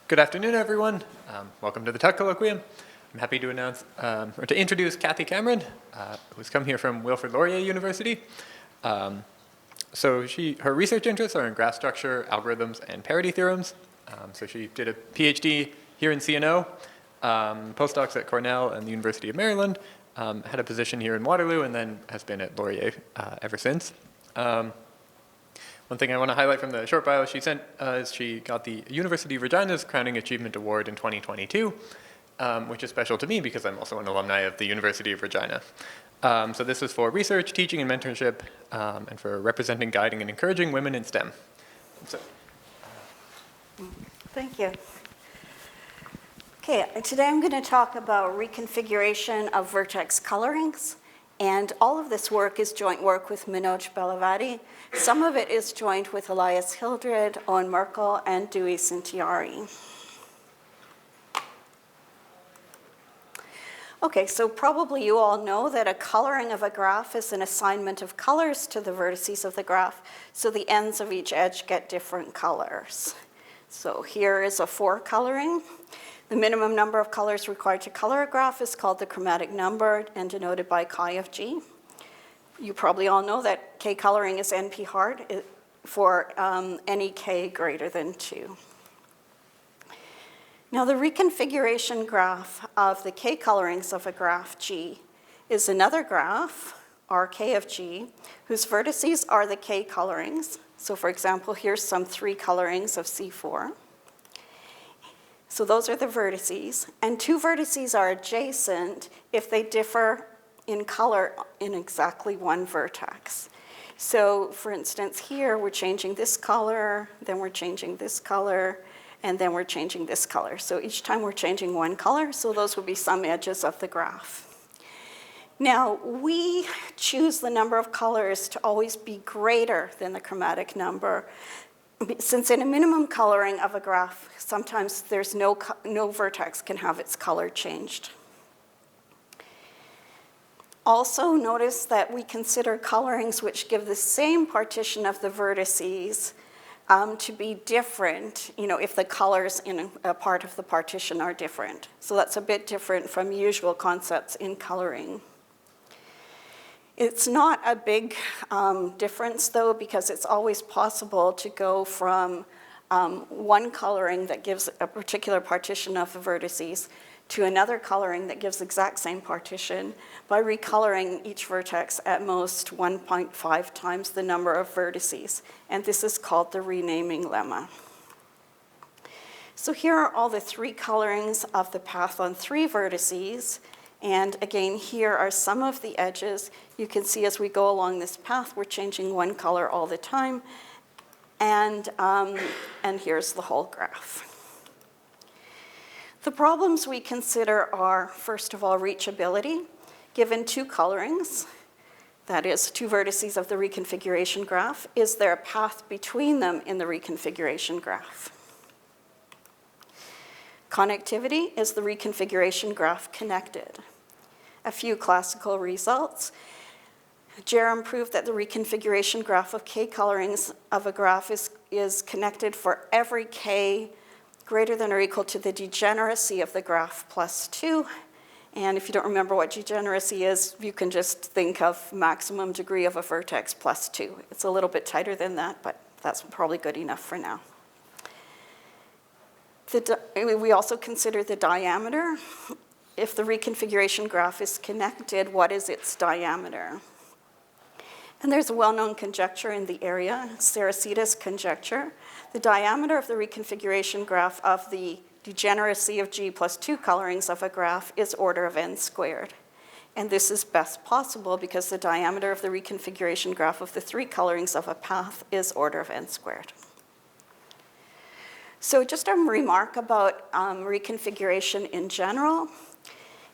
Good afternoon, everyone. Welcome to the Tuck Colloquium. I'm happy to announce, or to introduce Kathie Cameron, who's come here from Wilfrid Laurier University. Her research interests are in graph structure, algorithms, and parity theorems. So she did a PhD here in CNO, postdocs at Cornell and the University of Maryland, had a position here in Waterloo, and then has been at Laurier ever since. One thing I want to highlight from the short bio she sent is she got the University of Regina's Crowning Achievement Award in 2022, which is special to me because I'm also an alumni of the University of Regina. So this is for research, teaching, and mentorship, and for representing, guiding, and encouraging women in STEM. Thank you. Okay, today I'm going to talk about reconfiguration of Vertex colorings. And all of this work is joint work with Manoj Belavati. Some of it is joint with Elias Hildred, Owen Merkel, and Dewey Cintiari. Okay, so probably you all know that a coloring of a graph is an assignment of colors to the vertices of the graph, so the ends of each edge get different colors. So here is a 4 coloring. The minimum number of colors required to color a graph is called the chromatic number and denoted by chi of g. You probably all know that k coloring is NP hard for any k greater than 2. Now the reconfiguration graph of the k colorings of a graph G is another graph, Rk of G, whose vertices are the k colorings. So for example, here's some 3 colorings of C4. So those are the vertices, and 2 vertices are adjacent if they differ in color in exactly 1 vertex. So for instance, here we're changing this color, then we're changing this color, and then we're changing this color. So each time we're changing 1 color, so those would be some edges of the graph. Now, we choose the number of colors to always be greater than the chromatic number, since in a minimum coloring of a graph, sometimes there's no vertex can have its color changed. Also notice that we consider colorings which give the same partition of the vertices to be different, if the colors in a part of the partition are different. So that's a bit different from usual concepts in coloring. It's not a big difference, though, because it's always possible to go from one coloring that gives a particular partition of the vertices to another coloring that gives the exact same partition by recoloring each vertex at most 1.5 times the number of vertices. And this is called the renaming lemma. So here are all the 3 colorings of the path on 3 vertices. And again, here are some of the edges. You can see as we go along this path, we're changing 1 color all the time. And here's the whole graph. The problems we consider are, first of all, reachability. Given 2 colorings, that is 2 vertices of the reconfiguration graph, is there a path between them in the reconfiguration graph? Connectivity, is the reconfiguration graph connected? A few classical results. Jerem proved that the reconfiguration graph of k colorings of a graph is connected for every k greater than or equal to the degeneracy of the graph plus 2. And if you don't remember what degeneracy is, you can just think of maximum degree of a vertex plus 2. It's a little bit tighter than that, but that's probably good enough for now. We also consider the diameter. If the reconfiguration graph is connected, what is its diameter? And there's a well-known conjecture in the area, Saracita's conjecture. The diameter of the reconfiguration graph of the degeneracy of G plus 2 colorings of a graph is order of n squared. And this is best possible because the diameter of the reconfiguration graph of the 3 colorings of a path is order of n squared. So just a remark about reconfiguration in general.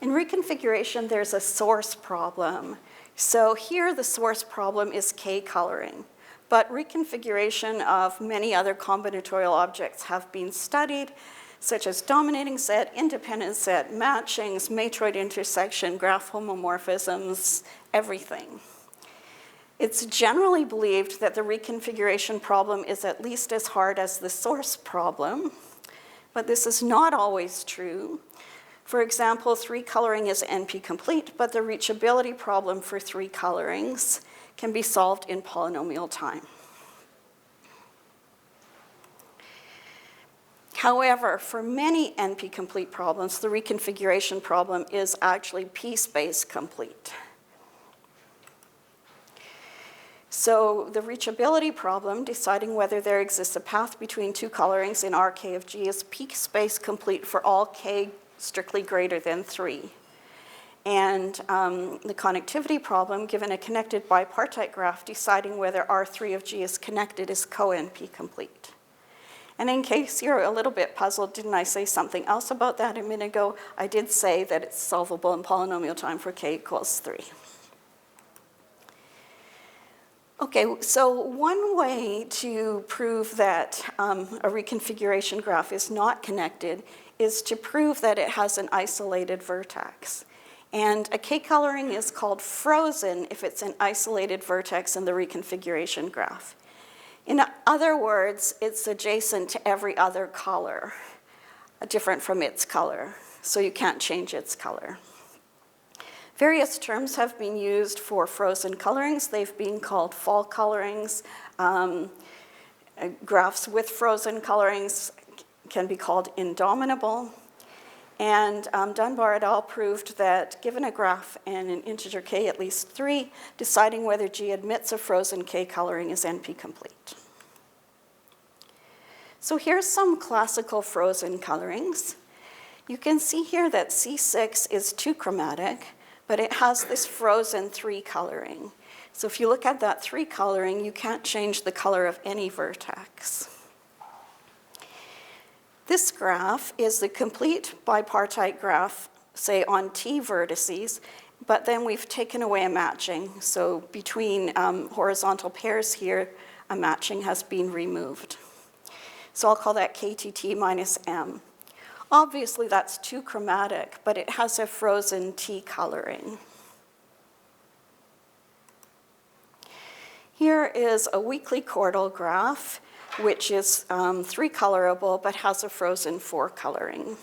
In reconfiguration, there's a source problem. So here the source problem is k coloring. But reconfiguration of many other combinatorial objects have been studied, such as dominating set, independent set, matchings, matroid intersection, graph homomorphisms, everything. It's generally believed that the reconfiguration problem is at least as hard as the source problem, but this is not always true. For example, 3 coloring is NP complete, but the reachability problem for 3 colorings can be solved in polynomial time. However, for many NP complete problems, the reconfiguration problem is actually p-space complete. So the reachability problem, deciding whether there exists a path between 2 colorings in Rk of G, is p-space complete for all k strictly greater than 3. And the connectivity problem, given a connected bipartite graph, deciding whether R3 of G is connected, is co-NP complete. And in case you're a little bit puzzled, didn't I say something else about that a minute ago? I did say that it's solvable in polynomial time for k equals 3. Okay, so one way to prove that a reconfiguration graph is not connected is to prove that it has an isolated vertex. And a k-coloring is called frozen if it's an isolated vertex in the reconfiguration graph. In other words, it's adjacent to every other color, different from its color, so you can't change its color. Various terms have been used for frozen colorings. They've been called fall colorings. Graphs with frozen colorings can be called indomitable. And Dunbar et al. Proved that given a graph and an integer k at least 3, deciding whether G admits a frozen k coloring is NP complete. So here's some classical frozen colorings. You can see here that C6 is 2 chromatic, but it has this frozen 3 coloring. So if you look at that 3 coloring, you can't change the color of any vertex. This graph is the complete bipartite graph, say on T vertices, but then we've taken away a matching. So between horizontal pairs here, a matching has been removed. So I'll call that KTT minus M. Obviously that's 2 chromatic, but it has a frozen T coloring. Here is a weakly chordal graph, which is 3 colorable, but has a frozen 4 coloring.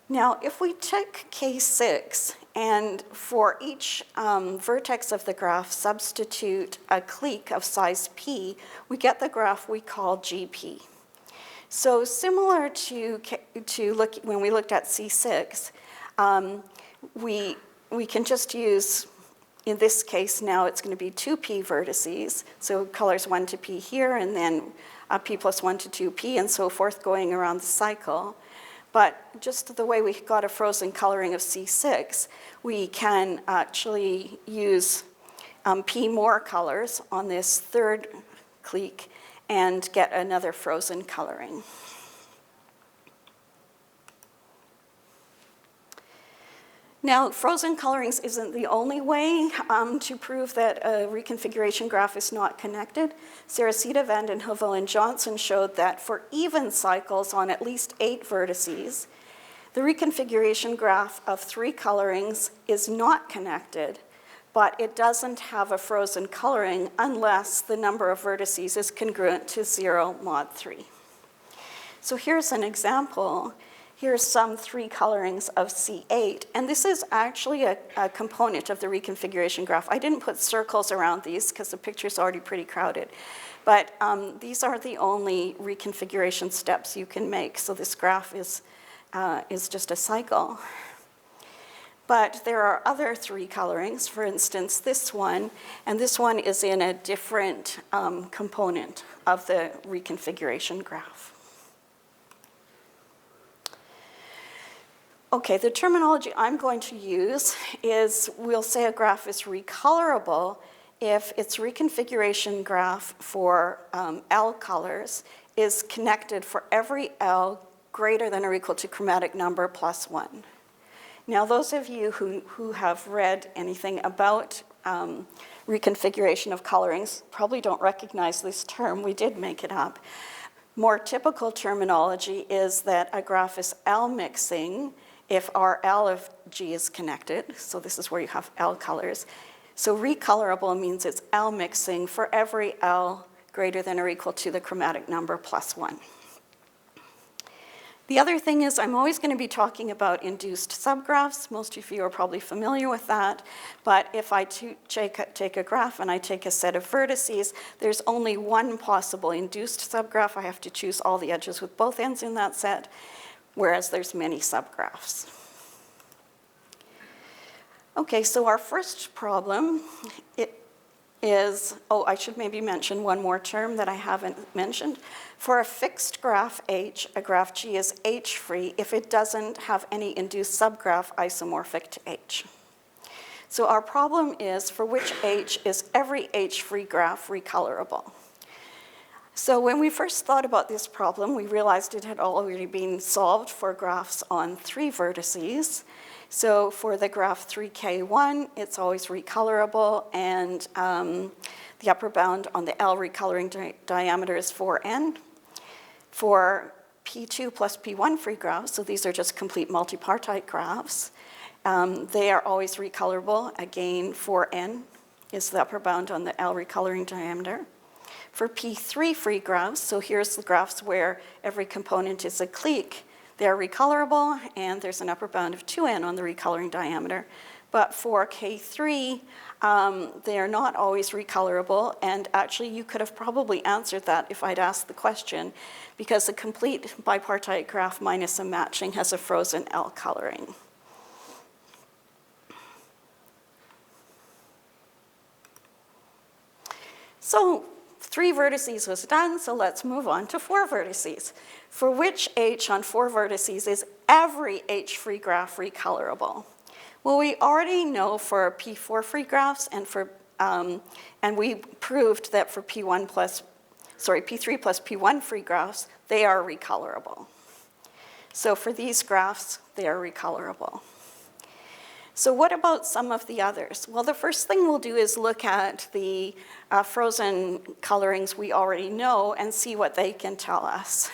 Now, if we took K6 and for each vertex of the graph substitute a clique of size p, we get the graph we call GP. So similar to when we looked at C6, we can just use, in this case now it's going to be 2p vertices, so colors 1 to p here, and then p plus 1 to 2p, and so forth going around the cycle. But just the way we got a frozen coloring of C6, we can actually use p more colors on this 3rd clique and get another frozen coloring. Now, frozen colorings isn't the only way to prove that a reconfiguration graph is not connected. Saracita, Van den Heuvel, and Johnson showed that for even cycles on at least 8 vertices, the reconfiguration graph of 3 colorings is not connected, but it doesn't have a frozen coloring unless the number of vertices is congruent to 0 mod 3. So here's an example. Here's some 3 colorings of C8, and this is actually a component of the reconfiguration graph. I didn't put circles around these because the picture's already pretty crowded, but these are the only reconfiguration steps you can make, so this graph is just a cycle. But there are other 3 colorings, for instance, this one, and this one is in a different component of the reconfiguration graph. Okay, the terminology I'm going to use is we'll say a graph is recolorable if its reconfiguration graph for L colors is connected for every L greater than or equal to chromatic number plus 1. Now, those of you who have read anything about reconfiguration of colorings probably don't recognize this term. We did make it up. More typical terminology is that a graph is L mixing if RL of G is connected, so this is where you have L colors. So recolorable means it's L mixing for every L greater than or equal to the chromatic number plus 1. The other thing is I'm always going to be talking about induced subgraphs. Most of you are probably familiar with that. But if I take a graph and I take a set of vertices, there's only one possible induced subgraph. I have to choose all the edges with both ends in that set, whereas there's many subgraphs. Okay, so our first problem is, I should maybe mention one more term that I haven't mentioned. For a fixed graph H, a graph G is H-free if it doesn't have any induced subgraph isomorphic to H. So our problem is, for which H is every H-free graph recolorable? So when we first thought about this problem, we realized it had already been solved for graphs on 3 vertices. So for the graph 3K1, it's always recolorable, and the upper bound on the L recoloring diameter is 4n. For P2 plus P1 free graphs, so these are just complete multipartite graphs, they are always recolorable. Again, 4n is the upper bound on the L recoloring diameter. For P3 free graphs, so here's the graphs where every component is a clique, they're recolorable, and there's an upper bound of 2n on the recoloring diameter. But for K3, they are not always recolorable, and actually you could have probably answered that if I'd asked the question, because a complete bipartite graph minus a matching has a frozen L coloring. So 3 vertices was done, so let's move on to 4 vertices. For which H on 4 vertices is every H-free graph recolorable? Well, we already know for P4 free graphs and we proved that for P3 plus P1 free graphs, they are recolorable. So for these graphs, they are recolorable. So what about some of the others? Well, the first thing we'll do is look at the frozen colorings we already know and see what they can tell us.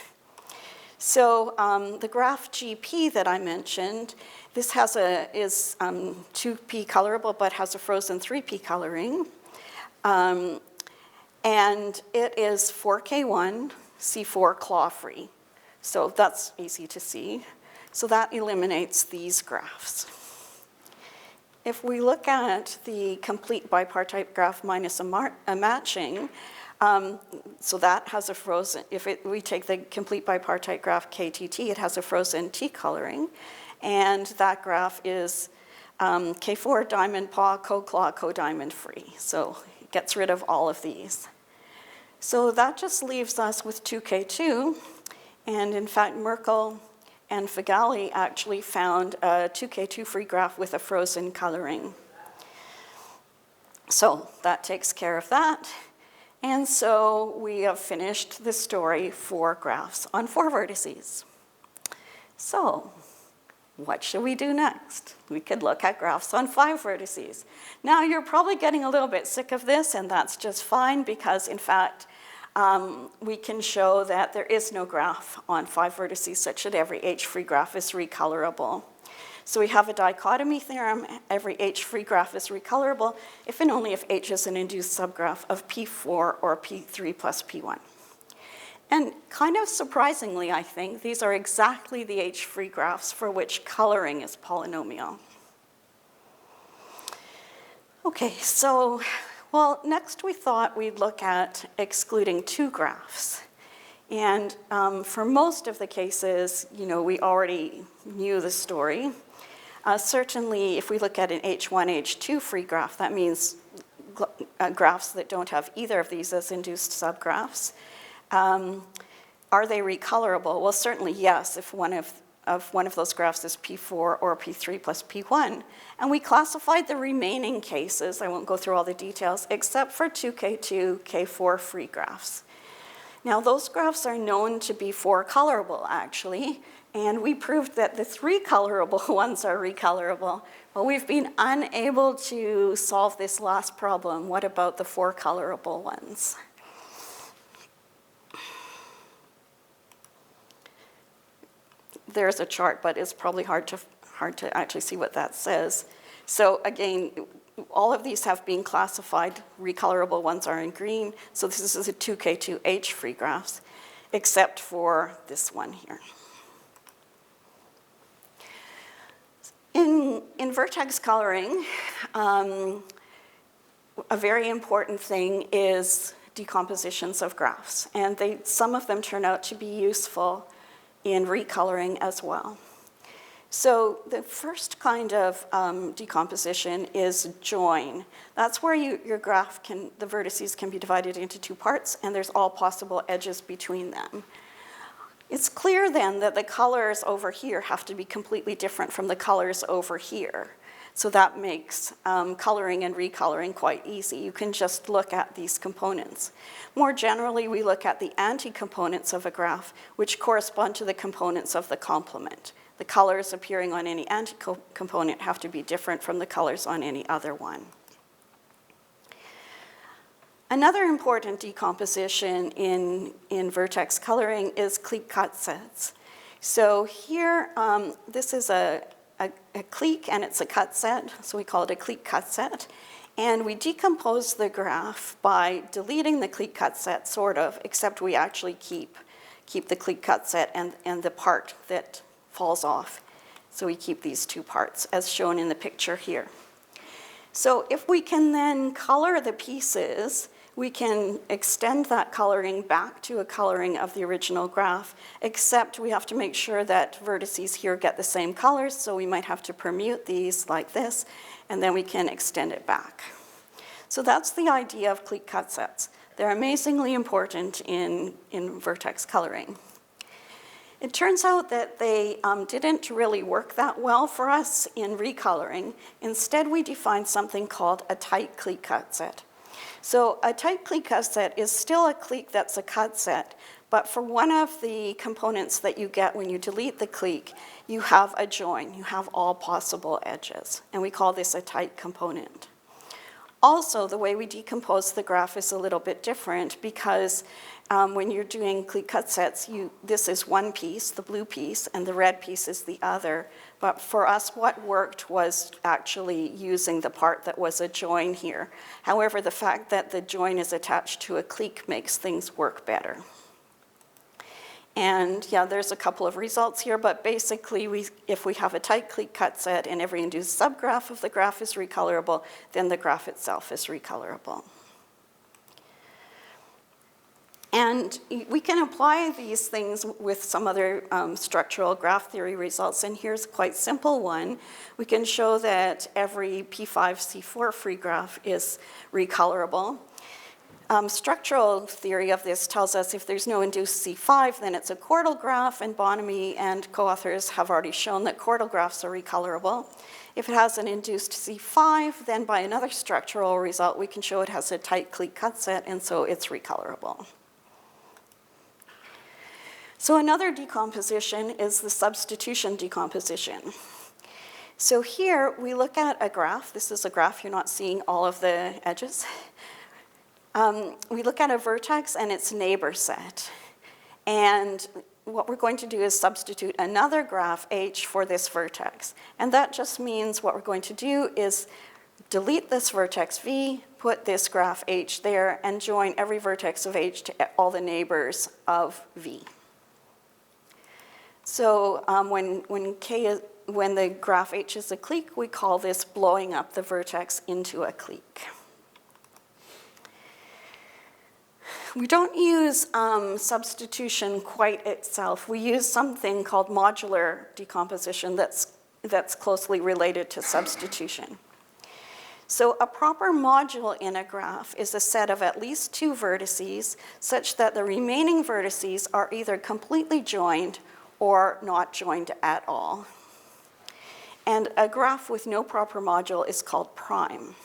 So the graph GP that I mentioned, this is 2p colorable but has a frozen 3p coloring. And it is 4K1, C4 claw-free. So that's easy to see. So that eliminates these graphs. If we look at the complete bipartite graph minus a matching, so that has a frozen, we take the complete bipartite graph KTT, it has a frozen T coloring, and that graph is K4 diamond paw, co-claw, co-diamond free. So it gets rid of all of these. So that just leaves us with 2K2, and in fact Merkel and Figali actually found a 2K2 free graph with a frozen coloring. So that takes care of that. And so we have finished the story for graphs on 4 vertices. So what should we do next? We could look at graphs on 5 vertices. Now you're probably getting a little bit sick of this, and that's just fine because in fact, we can show that there is no graph on 5 vertices such that every H-free graph is recolorable. So we have a dichotomy theorem. Every H-free graph is recolorable if and only if H is an induced subgraph of P4 or P3 plus P1. And kind of surprisingly, I think, these are exactly the H-free graphs for which coloring is polynomial. Okay, so well, next we thought we'd look at excluding 2 graphs. And for most of the cases, we already knew the story. Certainly, if we look at an H1, H2 free graph, that means graphs that don't have either of these as induced subgraphs. Are they recolorable? Well, certainly yes, if one of those graphs is P4 or P3 plus P1. And we classified the remaining cases, I won't go through all the details, except for 2K2, K4 free graphs. Now those graphs are known to be 4 colorable actually, and we proved that the 3 colorable ones are recolorable. But we've been unable to solve this last problem. What about the 4 colorable ones? There's a chart, but it's probably hard to actually see what that says. So again, all of these have been classified. Recolorable ones are in green. So this is a 2K2H free graphs, except for this one here. In vertex coloring, a very important thing is decompositions of graphs. And some of them turn out to be useful in recoloring as well. So the first kind of decomposition is join. That's where your graph the vertices can be divided into two parts, and there's all possible edges between them. It's clear then that the colors over here have to be completely different from the colors over here. So that makes coloring and recoloring quite easy. You can just look at these components. More generally, we look at the anti-components of a graph, which correspond to the components of the complement. The colors appearing on any anti-component have to be different from the colors on any other one. Another important decomposition in vertex coloring is clique cut sets. So here, this is a clique and it's a cut set, so we call it a clique cut set. And we decompose the graph by deleting the clique cut set, sort of, except we actually keep the clique cut set and the part that falls off. So we keep these two parts, as shown in the picture here. So if we can then color the pieces, we can extend that coloring back to a coloring of the original graph, except we have to make sure that vertices here get the same colors, so we might have to permute these like this, and then we can extend it back. So that's the idea of clique cut sets. They're amazingly important in vertex coloring. It turns out that they didn't really work that well for us in recoloring. Instead, we defined something called a tight clique cut set. So a tight clique cut set is still a clique that's a cut set, but for one of the components that you get when you delete the clique, you have a join. You have all possible edges, and we call this a tight component. Also, the way we decompose the graph is a little bit different because when you're doing clique cut sets, this is one piece, the blue piece, and the red piece is the other. But for us, what worked was actually using the part that was a join here. However, the fact that the join is attached to a clique makes things work better. And yeah, there's a couple of results here, but basically if we have a tight clique cut set and every induced subgraph of the graph is recolorable, then the graph itself is recolorable. And we can apply these things with some other structural graph theory results, and here's a quite simple one. We can show that every P5C4 free graph is recolorable. Structural theory of this tells us if there's no induced C5, then it's a chordal graph, and Bonamy and co-authors have already shown that chordal graphs are recolorable. If it has an induced C5, then by another structural result, we can show it has a tight clique cut set, and so it's recolorable. So another decomposition is the substitution decomposition. So here we look at a graph. This is a graph, you're not seeing all of the edges. We look at a vertex and its neighbor set. And what we're going to do is substitute another graph H for this vertex. And that just means what we're going to do is delete this vertex V, put this graph H there, and join every vertex of H to all the neighbors of V. So when the graph H is a clique, we call this blowing up the vertex into a clique. We don't use substitution quite itself. We use something called modular decomposition that's closely related to substitution. So a proper module in a graph is a set of at least two vertices such that the remaining vertices are either completely joined or not joined at all. And a graph with no proper module is called prime.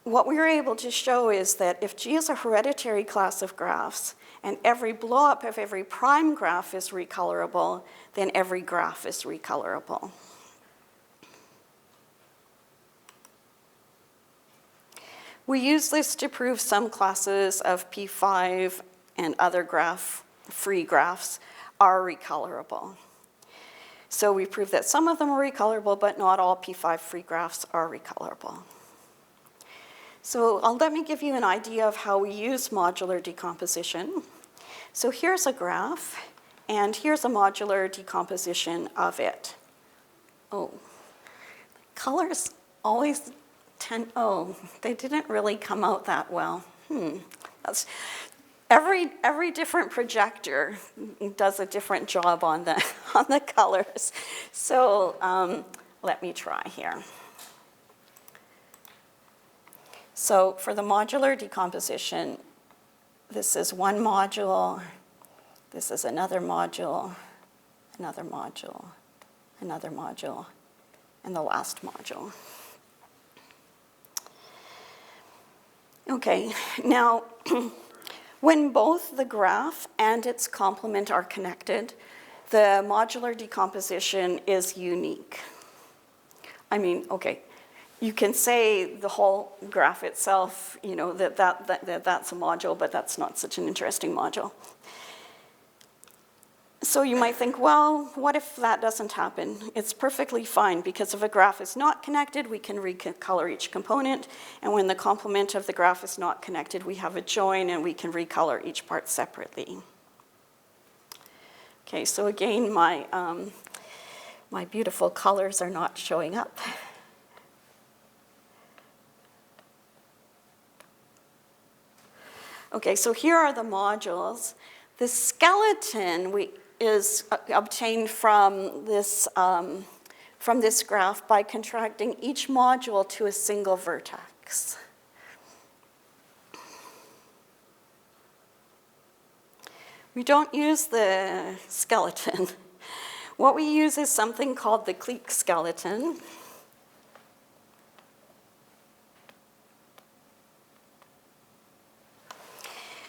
What we were able to show is that if G is a hereditary class of graphs and every blow-up of every prime graph is recolorable, then every graph is recolorable. We use this to prove some classes of P5 and other free graphs are recolorable. So we proved that some of them are recolorable, but not all P5 free graphs are recolorable. So let me give you an idea of how we use modular decomposition. So here's a graph, and here's a modular decomposition of it. Oh, colors always they didn't really come out that well. That's, every different projector does a different job on the colors. So let me try here. So for the modular decomposition, this is one module, this is another module, another module, another module, and the last module. Okay, now when both the graph and its complement are connected, the modular decomposition is unique. I mean, okay, you can say the whole graph itself, you know, that's a module, but that's not such an interesting module. So you might think, well, what if that doesn't happen? It's perfectly fine, because if a graph is not connected, we can recolor each component, and when the complement of the graph is not connected, we have a join, and we can recolor each part separately. Okay, so again, my beautiful colors are not showing up. Okay, so here are the modules. The skeleton is obtained from this graph by contracting each module to a single vertex. We don't use the skeleton. What we use is something called the clique skeleton.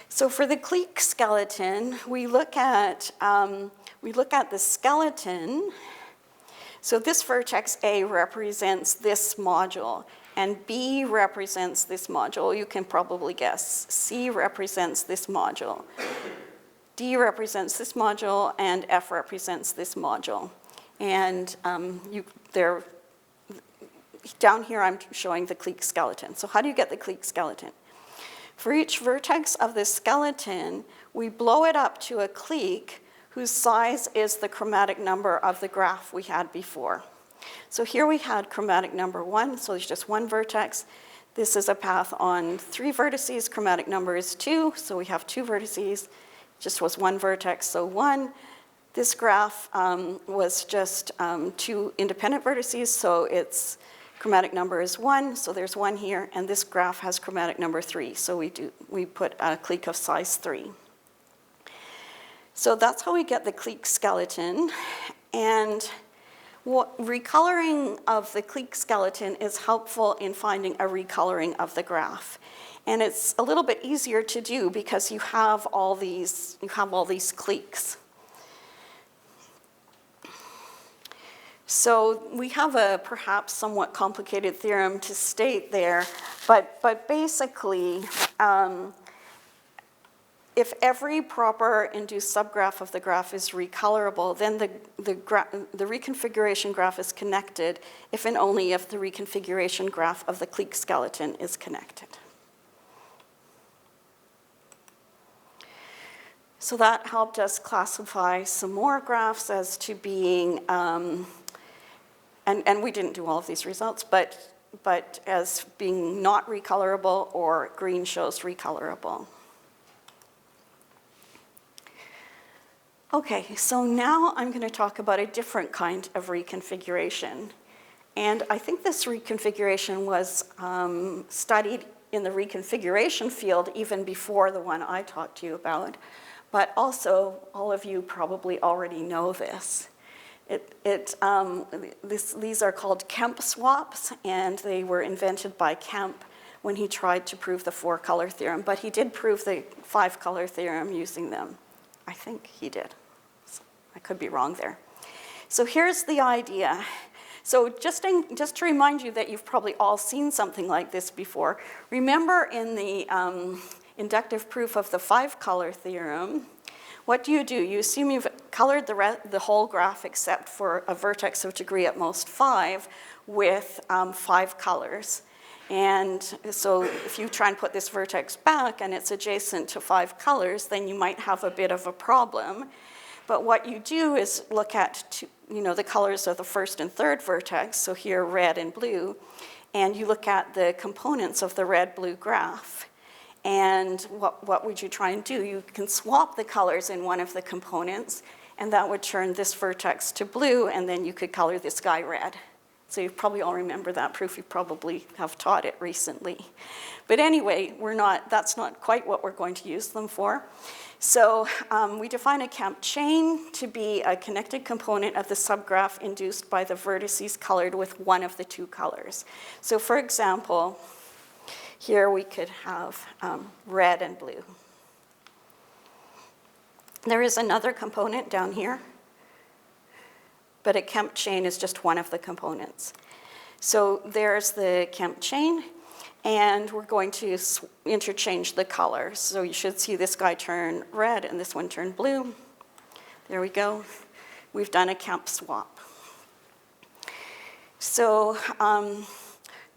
So for the clique skeleton, we look at the skeleton. So this vertex A represents this module, and B represents this module. You can probably guess. C represents this module. D represents this module, and F represents this module. And down here I'm showing the clique skeleton. So how do you get the clique skeleton? For each vertex of the skeleton, we blow it up to a clique whose size is the chromatic number of the graph we had before. So here we had chromatic number 1, so there's just one vertex. This is a path on 3 vertices. Chromatic number is 2, so we have 2 vertices. Just was one vertex, so 1. This graph was just 2 independent vertices, so its chromatic number is 1, so there's 1 here, and this graph has chromatic number 3, so we put a clique of size 3. So that's how we get the clique skeleton, and recoloring of the clique skeleton is helpful in finding a recoloring of the graph. And it's a little bit easier to do because you have all these cliques. So we have a perhaps somewhat complicated theorem to state there, but basically, if every proper induced subgraph of the graph is recolorable, then the reconfiguration graph is connected if and only if the reconfiguration graph of the clique skeleton is connected. So that helped us classify some more graphs as to being, and we didn't do all of these results, but as being not recolorable, or green shows recolorable. Okay, so now I'm going to talk about a different kind of reconfiguration. And I think this reconfiguration was studied in the reconfiguration field even before the one I talked to you about. But also, all of you probably already know this. These are called Kemp swaps, and they were invented by Kemp when he tried to prove the 4-color theorem. But he did prove the 5-color theorem using them. I think he did. I could be wrong there. So here's the idea. So just to remind you that you've probably all seen something like this before, remember in the inductive proof of the 5-color theorem, what do? You assume you've colored the whole graph except for a vertex of degree at most 5 with 5 colors. And so if you try and put this vertex back and it's adjacent to 5 colors, then you might have a bit of a problem. But what you do is look at the colors of the first and third vertex, so here red and blue, and you look at the components of the red-blue graph. And what would you try and do? You can swap the colors in one of the components, and that would turn this vertex to blue, and then you could color this guy red. So you probably all remember that proof. You probably have taught it recently. But anyway, that's not quite what we're going to use them for. So we define a Kemp chain to be a connected component of the subgraph induced by the vertices colored with one of the 2 colors. So for example, here we could have red and blue. There is another component down here, but a Kemp chain is just one of the components. So there's the Kemp chain, and we're going to interchange the colors. So you should see this guy turn red and this one turn blue. There we go. We've done a Kemp swap. So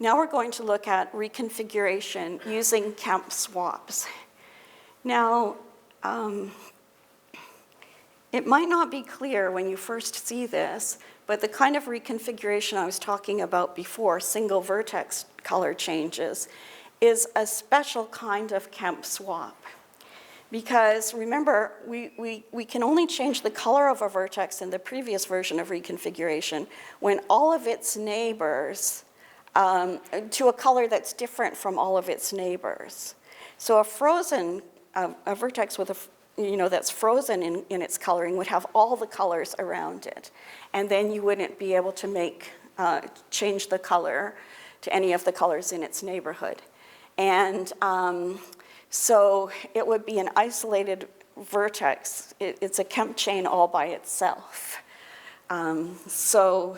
now we're going to look at reconfiguration using Kemp swaps. Now, it might not be clear when you first see this, but the kind of reconfiguration I was talking about before, single vertex color changes, is a special kind of Kemp swap. Because remember, we can only change the color of a vertex in the previous version of reconfiguration when all of its neighbors, to a color that's different from all of its neighbors. So a vertex with that's frozen in its coloring would have all the colors around it. And then you wouldn't be able to change the color to any of the colors in its neighborhood. And so it would be an isolated vertex. It's a Kemp chain all by itself. So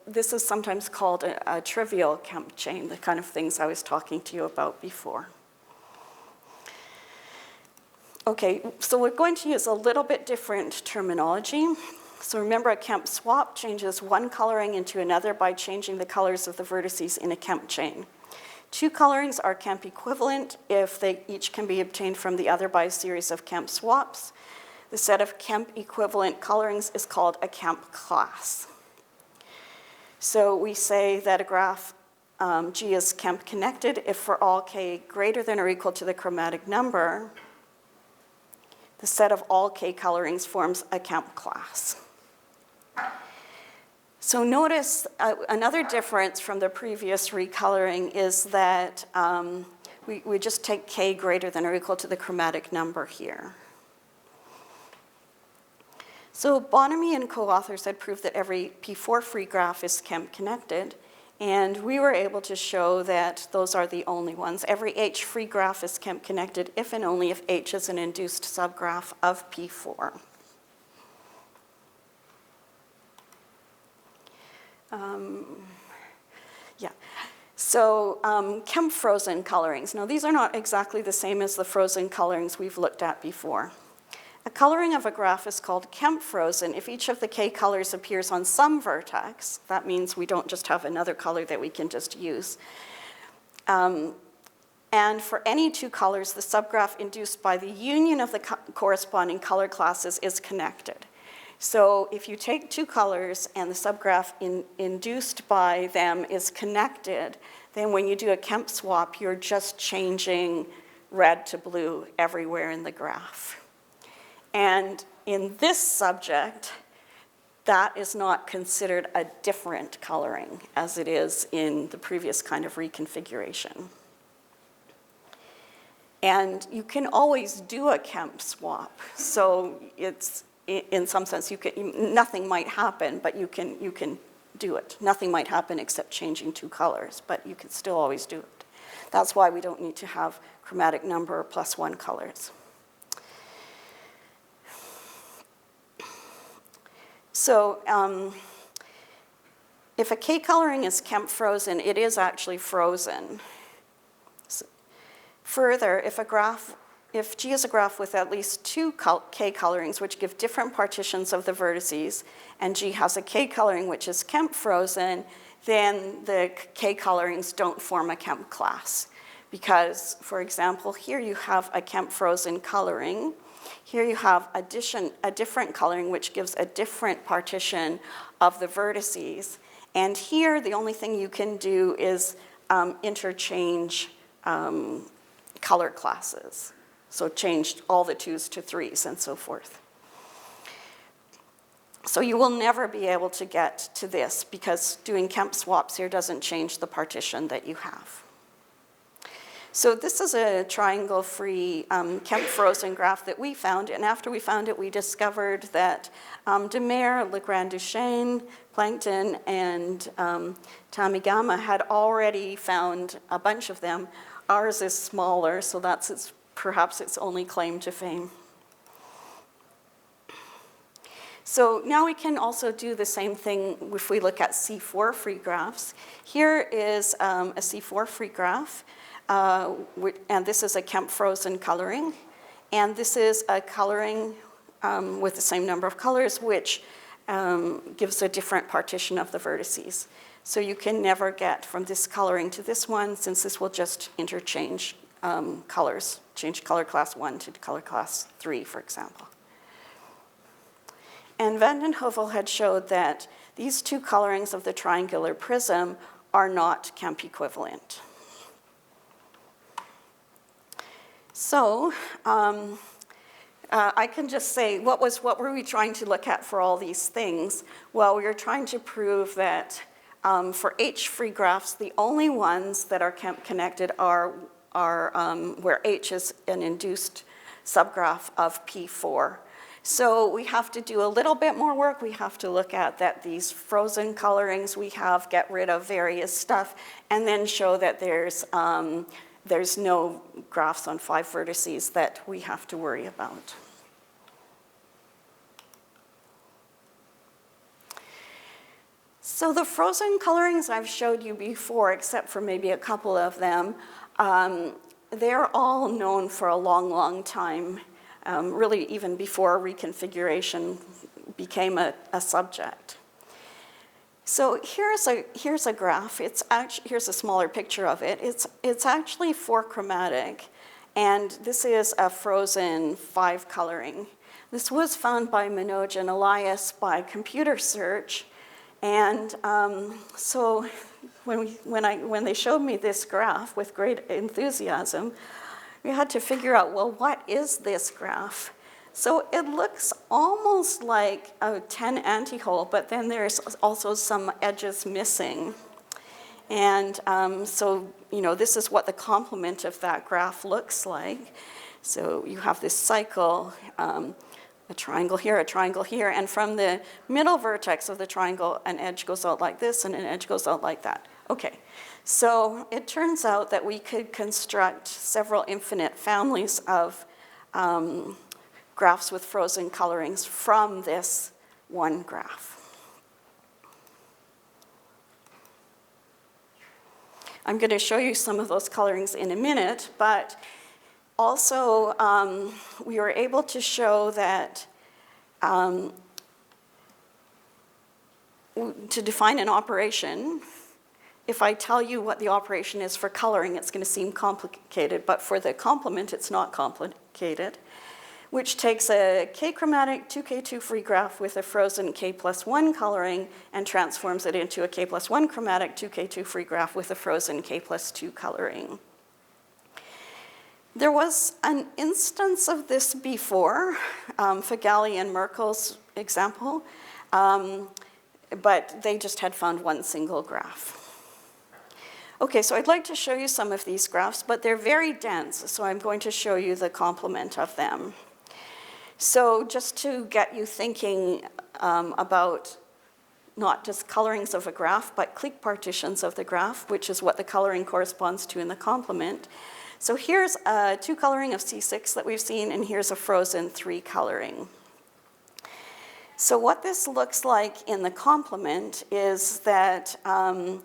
this is sometimes called a trivial Kemp chain, the kind of things I was talking to you about before. Okay, so we're going to use a little bit different terminology. So remember, a Kemp swap changes one coloring into another by changing the colors of the vertices in a Kemp chain. 2 colorings are Kemp equivalent if they each can be obtained from the other by a series of Kemp swaps. The set of Kemp equivalent colorings is called a Kemp class. So we say that a graph G is Kemp connected if for all k greater than or equal to the chromatic number, the set of all k colorings forms a Kemp class. So notice another difference from the previous recoloring is that we just take k greater than or equal to the chromatic number here. So Bonamy and co-authors had proved that every P4 free graph is Kemp connected, and we were able to show that those are the only ones. Every H free graph is Kemp connected if and only if H is an induced subgraph of P4. So Kemp frozen colorings. Now these are not exactly the same as the frozen colorings we've looked at before. A coloring of a graph is called Kemp frozen if each of the k colors appears on some vertex. That means we don't just have another color that we can just use. And for any 2 colors, the subgraph induced by the union of the corresponding color classes is connected. So if you take 2 colors and the subgraph induced by them is connected, then when you do a Kemp swap, you're just changing red to blue everywhere in the graph. And in this subject, that is not considered a different coloring as it is in the previous kind of reconfiguration. And you can always do a Kemp swap. So it's, in some sense, nothing might happen, but you can do it. Nothing might happen except changing 2 colors, but you can still always do it. That's why we don't need to have chromatic number plus 1 colors. So if a K coloring is Kemp frozen, it is actually frozen. So further, if a graph if G is a graph with at least two K colorings, which give different partitions of the vertices, and G has a K coloring which is Kemp frozen, then the K colorings don't form a Kemp class. Because, for example, here you have a Kemp frozen coloring. Here you have a different coloring which gives a different partition of the vertices. And here the only thing you can do is interchange color classes. So change all the 2s to 3s and so forth. So you will never be able to get to this because doing Kemp swaps here doesn't change the partition that you have. So this is a triangle-free Kemp frozen graph that we found, and after we found it, we discovered that Demer, Legrand-Duchesne, Plankton, and Tamigama had already found a bunch of them. Ours is smaller, so that's perhaps its only claim to fame. So now we can also do the same thing if we look at C4 free graphs. Here is a C4 free graph, and this is a Kemp frozen coloring. And this is a coloring with the same number of colors, which gives a different partition of the vertices. So you can never get from this coloring to this one, since this will just interchange colors, change color class 1 to color class 3, for example. And Van den Heuvel had showed that these two colorings of the triangular prism are not Kemp equivalent. So I can just say, what were we trying to look at for all these things? Well, we were trying to prove that for H-free graphs, the only ones that are Kemp connected are where H is an induced subgraph of P4. So we have to do a little bit more work. We have to look at that these frozen colorings we have, get rid of various stuff, and then show that there's no graphs on 5 vertices that we have to worry about. So the frozen colorings I've showed you before, except for maybe a couple of them, they're all known for a long, long time, really even before Reconfiguration became a subject. So here's a graph. Here's a smaller picture of it. It's actually 4-chromatic, and this is a frozen 5 coloring. This was found by Manoj and Elias by computer search, and so when they showed me this graph with great enthusiasm, we had to figure out, well, what is this graph? So it looks almost like a 10 antihole, but then there's also some edges missing. And so, this is what the complement of that graph looks like. So you have this cycle, a triangle here, and from the middle vertex of the triangle, an edge goes out like this and an edge goes out like that. Okay, so it turns out that we could construct several infinite families of graphs with frozen colorings from this one graph. I'm going to show you some of those colorings in a minute, but also we were able to show that to define an operation, if I tell you what the operation is for coloring, it's going to seem complicated, but for the complement, it's not complicated, which takes a K-chromatic 2K2 free graph with a frozen K+1 coloring and transforms it into a K+1 chromatic 2K2 free graph with a frozen K+2 coloring. There was an instance of this before, Fagali and Merkel's example, but they just had found one single graph. Okay, so I'd like to show you some of these graphs, but they're very dense, so I'm going to show you the complement of them. So just to get you thinking about not just colorings of a graph, but clique partitions of the graph, which is what the coloring corresponds to in the complement. So here's a 2 coloring of C6 that we've seen, and here's a frozen 3 coloring. So what this looks like in the complement is that the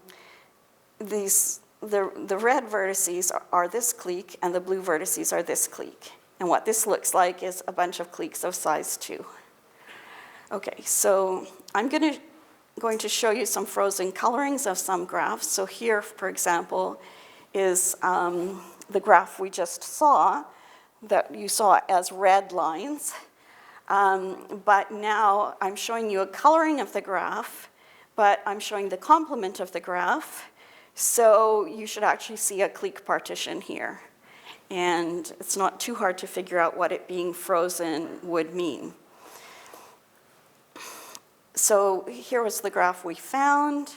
red vertices are this clique, and the blue vertices are this clique. And what this looks like is a bunch of cliques of size 2. Okay, so I'm going to show you some frozen colorings of some graphs. So here, for example, is the graph we just saw, that you saw as red lines. But now I'm showing you a coloring of the graph, but I'm showing the complement of the graph. So you should actually see a clique partition here. And it's not too hard to figure out what it being frozen would mean. So here was the graph we found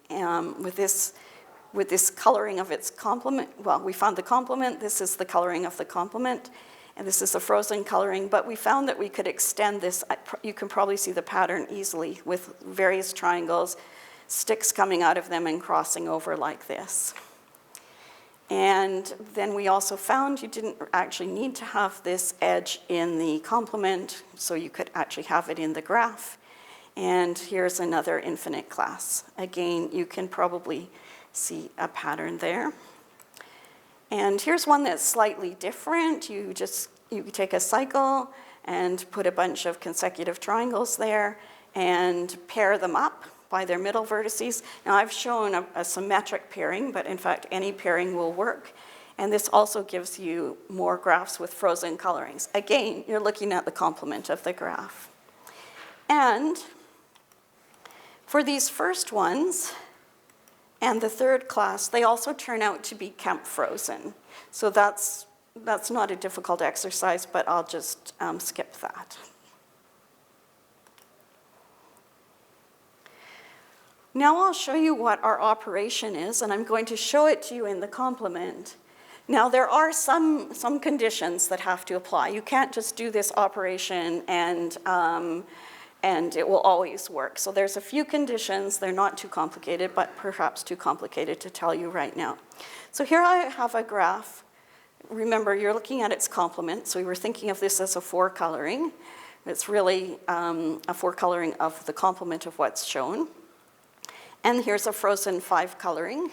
with this coloring of its complement. Well, we found the complement. This is the coloring of the complement. And this is a frozen coloring. But we found that we could extend this. You can probably see the pattern easily with various triangles, sticks coming out of them and crossing over like this. And then we also found you didn't actually need to have this edge in the complement, so you could actually have it in the graph. And here's another infinite class. Again, you can probably see a pattern there. And here's one that's slightly different. You take a cycle and put a bunch of consecutive triangles there and pair them up by their middle vertices. Now I've shown a symmetric pairing, but in fact any pairing will work. And this also gives you more graphs with frozen colorings. Again, you're looking at the complement of the graph. And for these first ones and the third class, they also turn out to be Kemp frozen. So that's not a difficult exercise, but I'll just skip that. Now I'll show you what our operation is, and I'm going to show it to you in the complement. Now there are some conditions that have to apply. You can't just do this operation and it will always work. So there's a few conditions. They're not too complicated, but perhaps too complicated to tell you right now. So here I have a graph. Remember, you're looking at its complement, so we were thinking of this as a 4 coloring. It's really a 4 coloring of the complement of what's shown. And here's a frozen 5 coloring.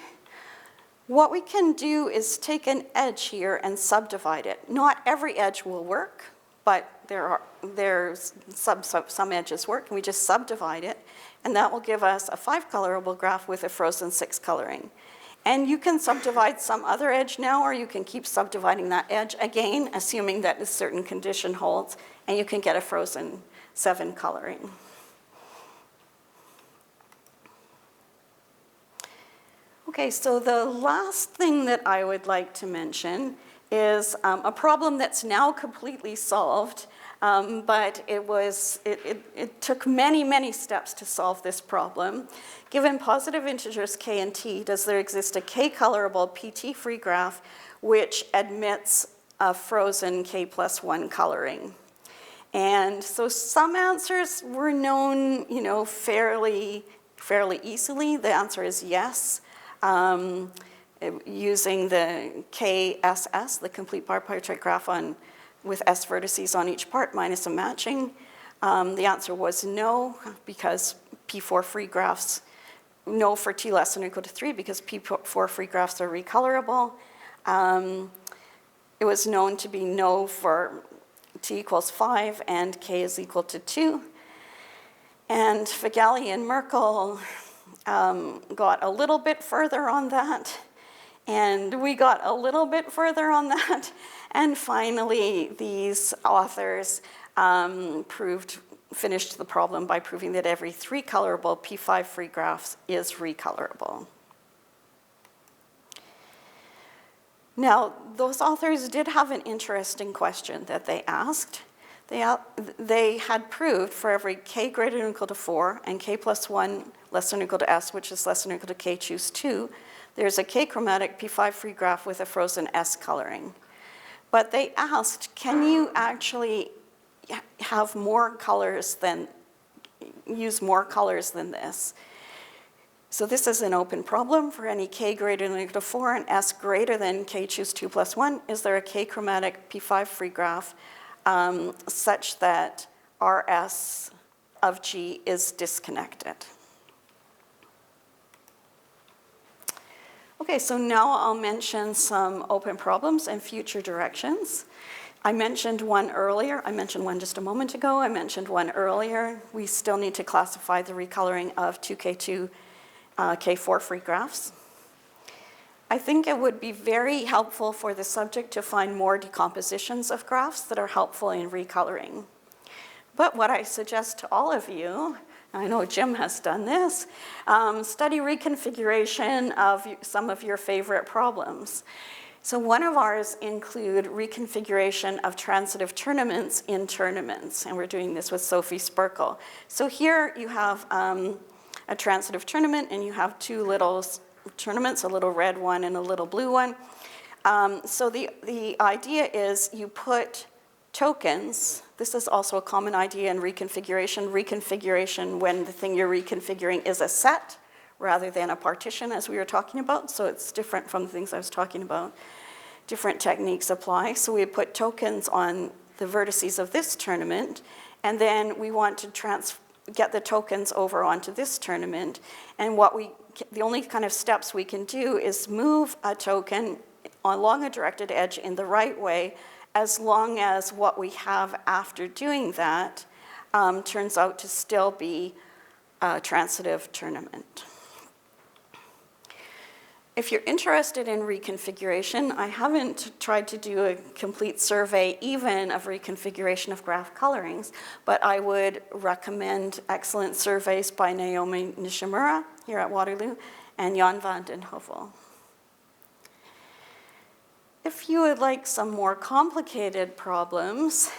What we can do is take an edge here and subdivide it. Not every edge will work, but there's some edges work, and we just subdivide it, and that will give us a 5 colorable graph with a frozen 6 coloring. And you can subdivide some other edge now, or you can keep subdividing that edge, again, assuming that a certain condition holds, and you can get a frozen 7 coloring. Okay, so the last thing that I would like to mention is a problem that's now completely solved, but it took many, many steps to solve this problem. Given positive integers k and t, does there exist a k-colorable pt-free graph which admits a frozen k+1 coloring? And so some answers were known, fairly easily. The answer is yes. Using the KSS, the complete bipartite graph with S vertices on each part minus a matching. The answer was no, because P4 free graphs, no for t less than or equal to 3, because P4 free graphs are recolorable. It was known to be no for t equals 5 and k is equal to 2. And Figali and Merkel got a little bit further on that, and we got a little bit further on that, and finally these authors finished the problem by proving that every 3 colorable P5 free graphs is recolorable. Now, those authors did have an interesting question that they asked. They had proved for every k greater than or equal to 4 and k+1 less than or equal to s, which is less than or equal to k, choose 2, there's a k-chromatic P5 free graph with a frozen S coloring. But they asked, can you actually have use more colors than this? So this is an open problem. For any k greater than or equal to 4 and s greater than k, choose 2 plus 1, is there a k-chromatic P5 free graph such that Rs of G is disconnected? Okay, so now I'll mention some open problems and future directions. I mentioned one earlier. I mentioned one just a moment ago. I mentioned one earlier. We still need to classify the recoloring of 2K2, K4 free graphs. I think it would be very helpful for the subject to find more decompositions of graphs that are helpful in recoloring. But what I suggest to all of you, I know Jim has done this, study reconfiguration of some of your favorite problems. So one of ours include reconfiguration of transitive tournaments in tournaments, and we're doing this with Sophie Sperkel. So here you have a transitive tournament, and you have two little tournaments, a little red one and a little blue one. So the idea is you put tokens. This is also a common idea in reconfiguration. Reconfiguration when the thing you're reconfiguring is a set rather than a partition, as we were talking about. So it's different from the things I was talking about. Different techniques apply. So we put tokens on the vertices of this tournament, and then we want to get the tokens over onto this tournament. And the only kind of steps we can do is move a token along a directed edge in the right way, as long as what we have after doing that turns out to still be a transitive tournament. If you're interested in reconfiguration, I haven't tried to do a complete survey even of reconfiguration of graph colorings, but I would recommend excellent surveys by Naomi Nishimura here at Waterloo and Jan van den Heuvel. If you would like some more complicated problems,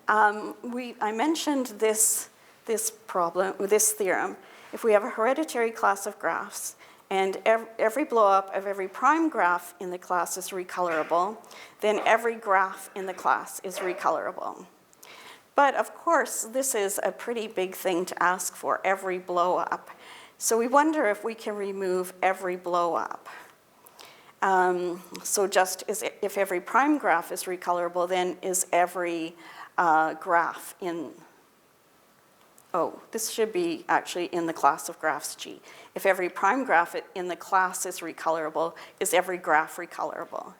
I mentioned this theorem. If we have a hereditary class of graphs, and every blow-up of every prime graph in the class is recolorable, then every graph in the class is recolorable. But of course, this is a pretty big thing to ask for, every blow-up. So we wonder if we can remove every blow-up. So just if every prime graph is recolorable, then is every graph in, this should be actually in the class of graphs G. If every prime graph in the class is recolorable, is every graph recolorable?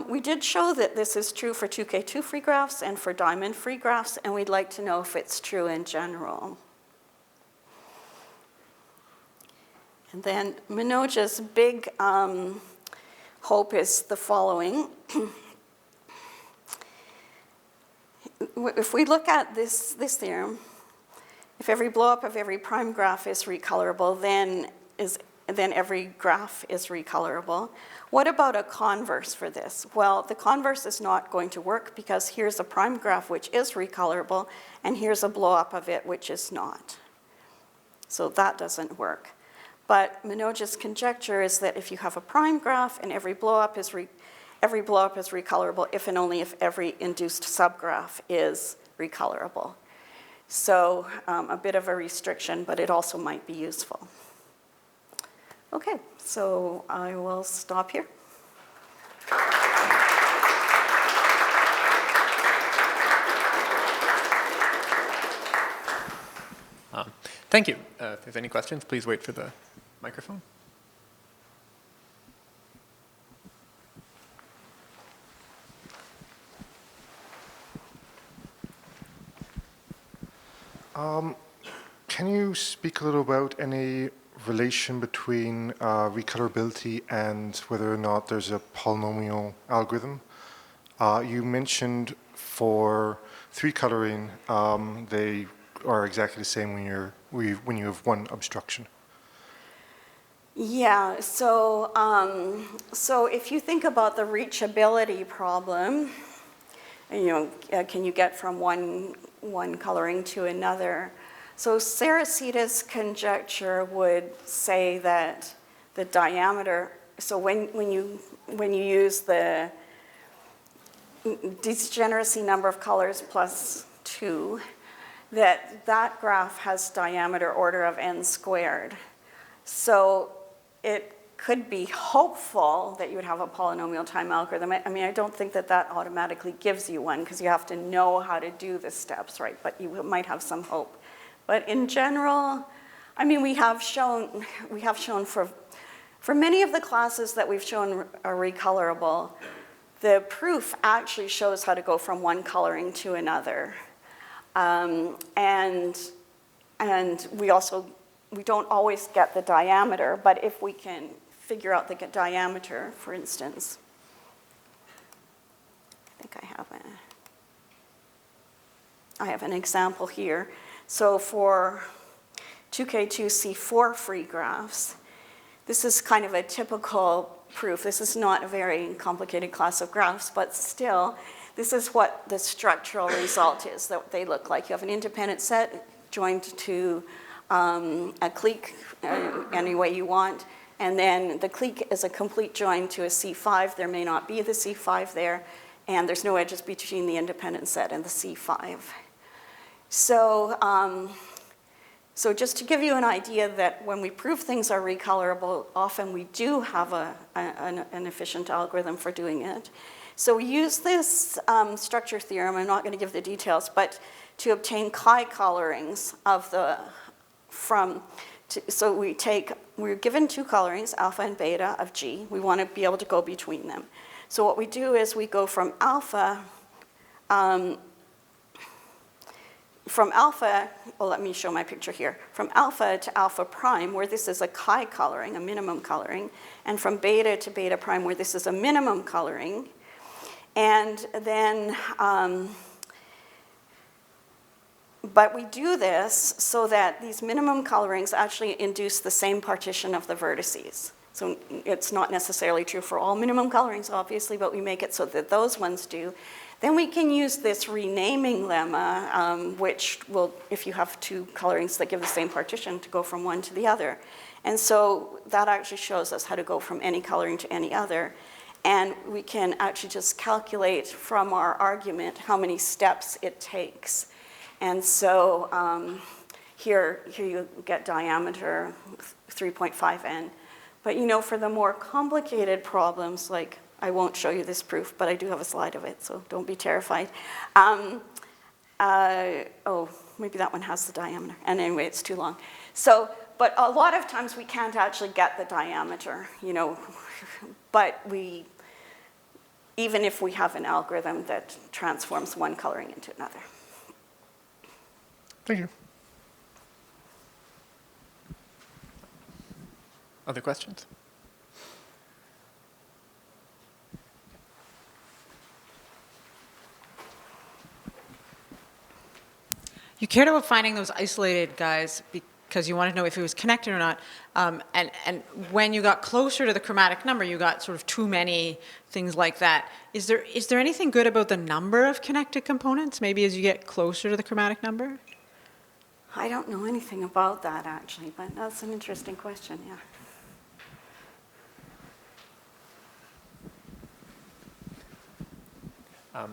We did show that this is true for 2K2 free graphs and for diamond free graphs, and we'd like to know if it's true in general. And then Manoj's big hope is the following. If we look at this theorem, if every blow-up of every prime graph is recolorable, then every graph is recolorable. What about a converse for this? Well, the converse is not going to work because here's a prime graph which is recolorable, and here's a blow-up of it which is not. So that doesn't work. But Manoj's conjecture is that if you have a prime graph and every blow-up is recolorable if and only if every induced subgraph is recolorable. So a bit of a restriction, but it also might be useful. Okay, so I will stop here. Thank you. If there's any questions, please wait for the microphone. Can you speak a little about any relation between recolorability and whether or not there's a polynomial algorithm? You mentioned for three coloring, they are exactly the same when you have one obstruction. Yeah, so if you think about the reachability problem, can you get from one coloring to another? So Saracita's conjecture would say that the diameter, so when you use the degeneracy number of colors plus 2, that graph has diameter order of n squared. So it could be hopeful that you would have a polynomial time algorithm. I mean, I don't think that automatically gives you one because you have to know how to do the steps, right? But you might have some hope. But in general, I mean, we have shown for many of the classes that we've shown are recolorable, the proof actually shows how to go from one coloring to another. And we don't always get the diameter, but if we can figure out the diameter, for instance, I think I have an example here. So for 2K2C4 free graphs, this is kind of a typical proof. This is not a very complicated class of graphs, but still, this is what the structural result is that they look like. You have an independent set joined to a clique any way you want, and then the clique is a complete join to a C5. There may not be the C5 there, and there's no edges between the independent set and the C5. So, so just to give you an idea that when we prove things are recolorable, often we do have an efficient algorithm for doing it. So we use this structure theorem, I'm not going to give the details, but to obtain chi colorings of the, so we're given two colorings, alpha and beta of G. We want to be able to go between them. So what we do is we go from alpha, well, let me show my picture here. From alpha to alpha prime, where this is a chi coloring, a minimum coloring, and from beta to beta prime, where this is a minimum coloring. And then, but we do this so that these minimum colorings actually induce the same partition of the vertices. So it's not necessarily true for all minimum colorings, obviously, but we make it so that those ones do. Then we can use this renaming lemma, which will, if you have two colorings that give the same partition, to go from one to the other. And so that actually shows us how to go from any coloring to any other. And we can actually just calculate from our argument how many steps it takes. And so here you get diameter 3.5n. But you know, for the more complicated problems, like I won't show you this proof, but I do have a slide of it, so don't be terrified. Oh, maybe that one has the diameter. And anyway, it's too long. So, but a lot of times we can't actually get the diameter, you know, but even if we have an algorithm that transforms one coloring into another. Thank you. Other questions? You cared about finding those isolated guys because you wanted to know if it was connected or not. And when you got closer to the chromatic number, you got sort of too many things like that. Is there anything good about the number of connected components, maybe as you get closer to the chromatic number? I don't know anything about that, actually, but that's an interesting question, yeah. I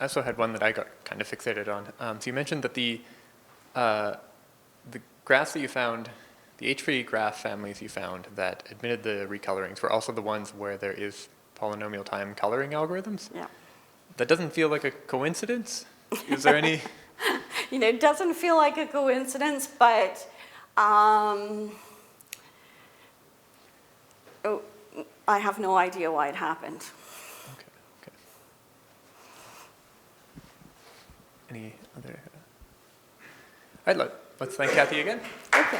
also had one that I got kind of fixated on. So you mentioned that the graphs that you found, the H3 graph families you found that admitted the recolorings were also the ones where there is polynomial time coloring algorithms? Yeah. That doesn't feel like a coincidence? Is there any? You know, it doesn't feel like a coincidence, but I have no idea why it happened. Okay. Any other? All right, let's thank Kathie again. Okay.